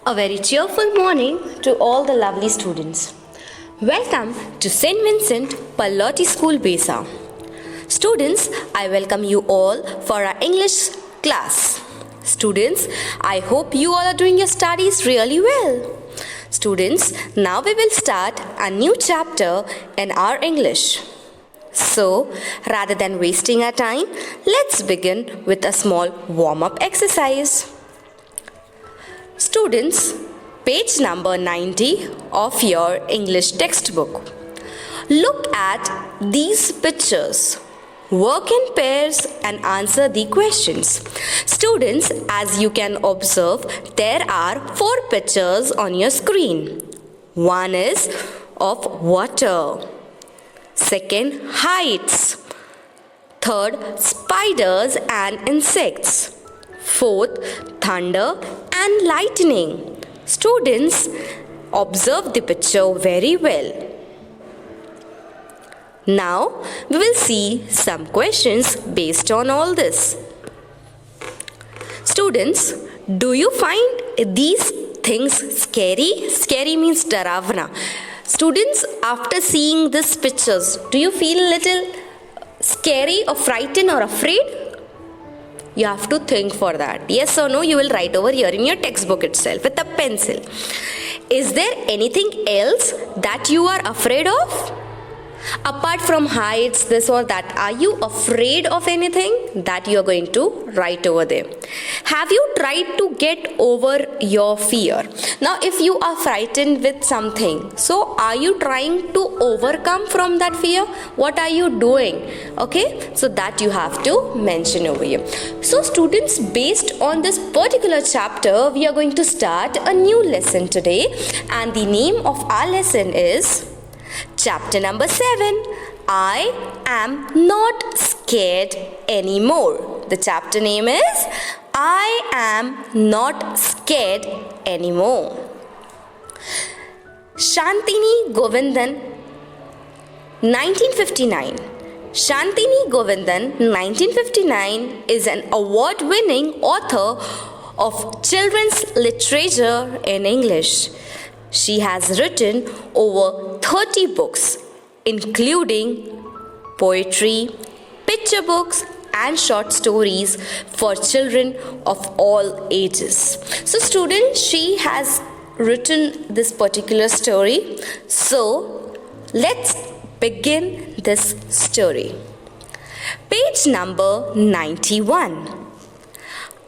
A very cheerful morning to all the lovely students. Welcome to St. Vincent Pallotti School, Besa. Students, I welcome you all for our English class. Students, I hope you all are doing your studies really well. Students, now we will start a new chapter in our English. So, rather than wasting our time, let's begin with a small warm-up exercise. Students, page number 90 of your English textbook. Look at these pictures. Work in pairs and answer the questions. Students, as you can observe, there are 4 pictures on your screen. One is of water. Second, heights. Third, spiders and insects. Fourth, thunder and lightning. Students, observe the picture very well. Now, we will see some questions based on all this. Students, do you find these things scary? Scary means daravna. Students, after seeing these pictures, do you feel a little scary or frightened or afraid? You have to think for that. Yes or no, you will write over here in your textbook itself with a pencil. Is there anything else that you are afraid of? Apart from heights, this or that, are you afraid of anything? That you are going to write over there. Have you tried to get over your fear? Now, if you are frightened with something, so are you trying to overcome from that fear? What are you doing? Okay, so that you have to mention over here. So students, based on this particular chapter, we are going to start a new lesson today, and the name of our lesson is Chapter number 7, I am not scared anymore. The chapter name is I am not scared anymore. Shantini Govindan, 1959. Shantini Govindan, 1959, is an award-winning author of children's literature in English. She has written over 30 books, including poetry, picture books, and short stories for children of all ages. So students, she has written this particular story. So let's begin this story. Page number 91.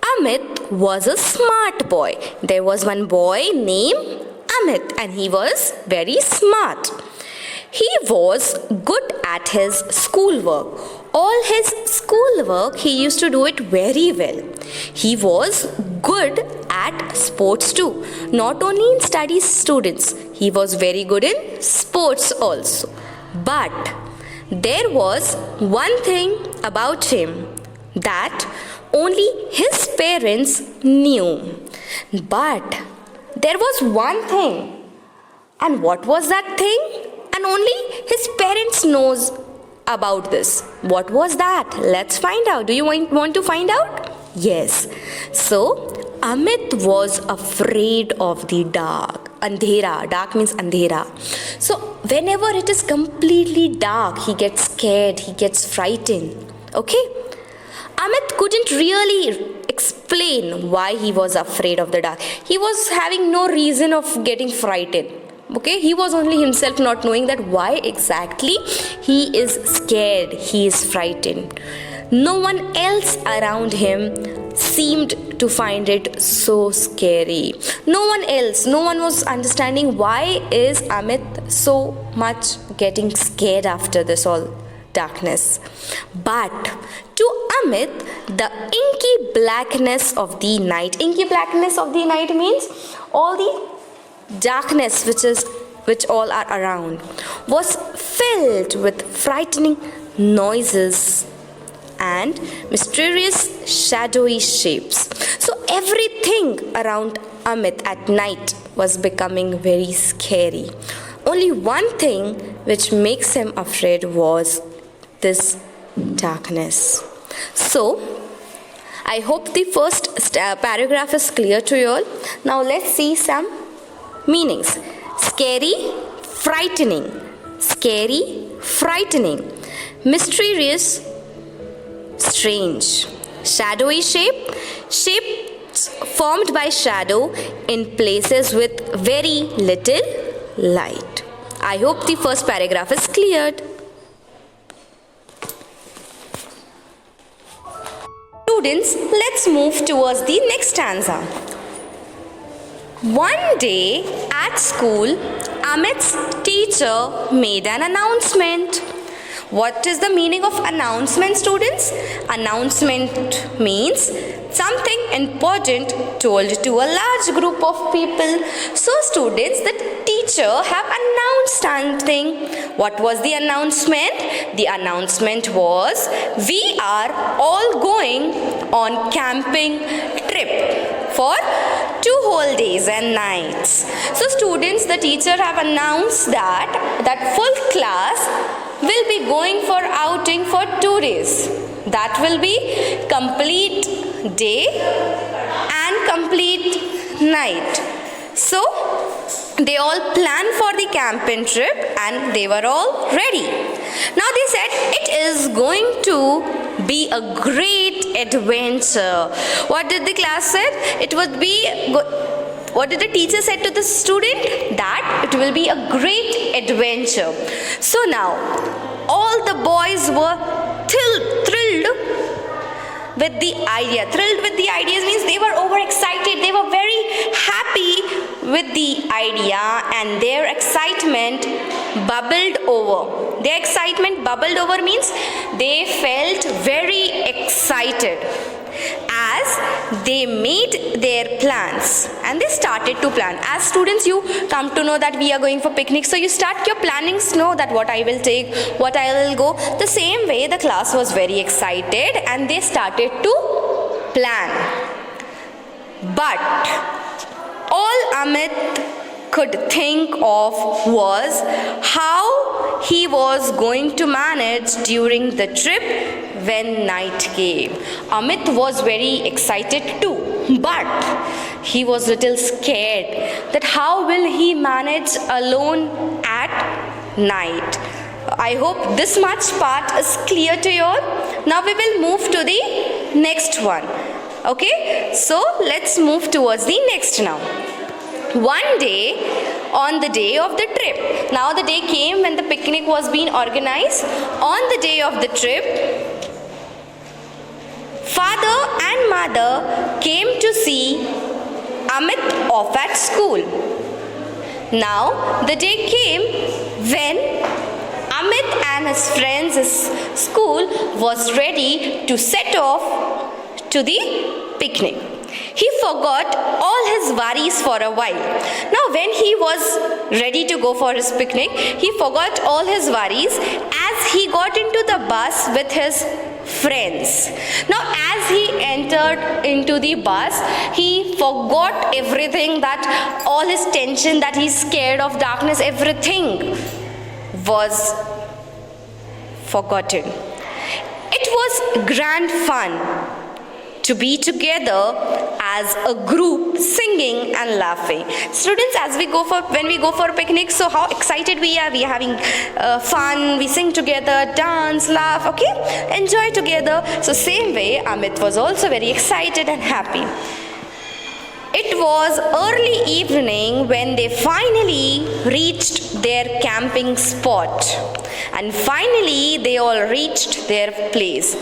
Amit was a smart boy. There was one boy named Amit, and he was very smart. He was good at his schoolwork. All his schoolwork, he used to do it very well. He was good at sports too. Not only in studies, students, he was very good in sports also. But there was one thing about him that only his parents knew. But there was one thing. And what was that thing? And only his parents knows about this. What was that? Let's find out. Do you want to find out? Yes. So, Amit was afraid of the dark. Andhera. Dark means andhera. So, whenever it is completely dark, he gets scared. He gets frightened. Okay? Amit couldn't really explain why he was afraid of the dark. He was having no reason of getting frightened. Okay, he was only himself not knowing that why exactly he is scared, he is frightened. No one else around him seemed to find it so scary. No one was understanding why is Amit so much getting scared after this all darkness. But to Amit, the inky blackness of the night means all the darkness which all are around was filled with frightening noises and mysterious shadowy shapes. So everything around Amit at night was becoming very scary. Only one thing which makes him afraid was this darkness. So I hope the first paragraph is clear to you all. Now let's see some meanings. Scary, frightening. Scary, frightening. Mysterious, strange. Shadowy shape. Shapes formed by shadow in places with very little light. I hope the first paragraph is cleared. Students, let's move towards the next stanza. One day at school, Amit's teacher made an announcement. What is the meaning of announcement, students? Announcement means something important told to a large group of people. So students, the teacher have announced something. What was the announcement? The announcement was, we are all going on camping trip for 2 whole days and nights. So students, the teacher have announced that full class will be going for outing for 2 days. That will be complete day and complete night. So they all planned for the camping trip and they were all ready. Now they said it is going to be a great adventure. What did the class said? It would be what did the teacher say to the student? That it will be a great adventure. So now, all the boys were thrilled with the idea. Thrilled with the ideas means they were overexcited. They were very happy with the idea and their excitement bubbled over. Their excitement bubbled over means they felt very excited as they made their plans and they started to plan. As students, you come to know that we are going for picnic, so you start your plannings, know that what I will take, what I will go. The same way the class was very excited and they started to plan. But all Amit could think of was how he was going to manage during the trip when night came. Amit was very excited too, but he was little scared that how will he manage alone at night. I hope this much part is clear to you all. Now we will move to the next one. Okay, so let's move towards the next now. One day, on the day of the trip. Now the day came when the picnic was being organized. On the day of the trip, father and mother came to see Amit off at school. Now the day came when Amit and his friends' school was ready to set off to the picnic. He forgot all his worries for a while. Now when he was ready to go for his picnic, he forgot all his worries as he got into the bus with his friends. Now as he entered into the bus, he forgot everything, that all his tension, that he's scared of darkness, everything was forgotten. It was grand fun to be together as a group singing and laughing. Students, when we go for a picnic, so how excited we are having fun, we sing together, dance, laugh, okay, enjoy together. So same way Amit was also very excited and happy. It was early evening when they finally reached their camping spot, and finally they all reached their place.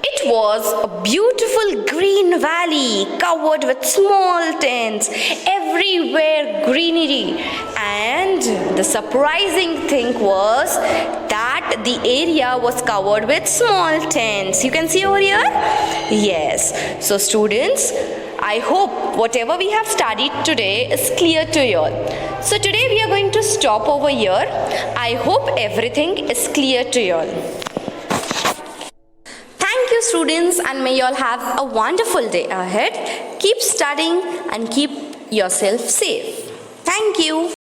It was a beautiful green valley covered with small tents, everywhere greenery, and the surprising thing was that the area was covered with small tents. You can see over here? Yes. So students, I hope whatever we have studied today is clear to you all. So today we are going to stop over here. I hope everything is clear to you all. Thank you students, and may you all have a wonderful day ahead. Keep studying and keep yourself safe. Thank you.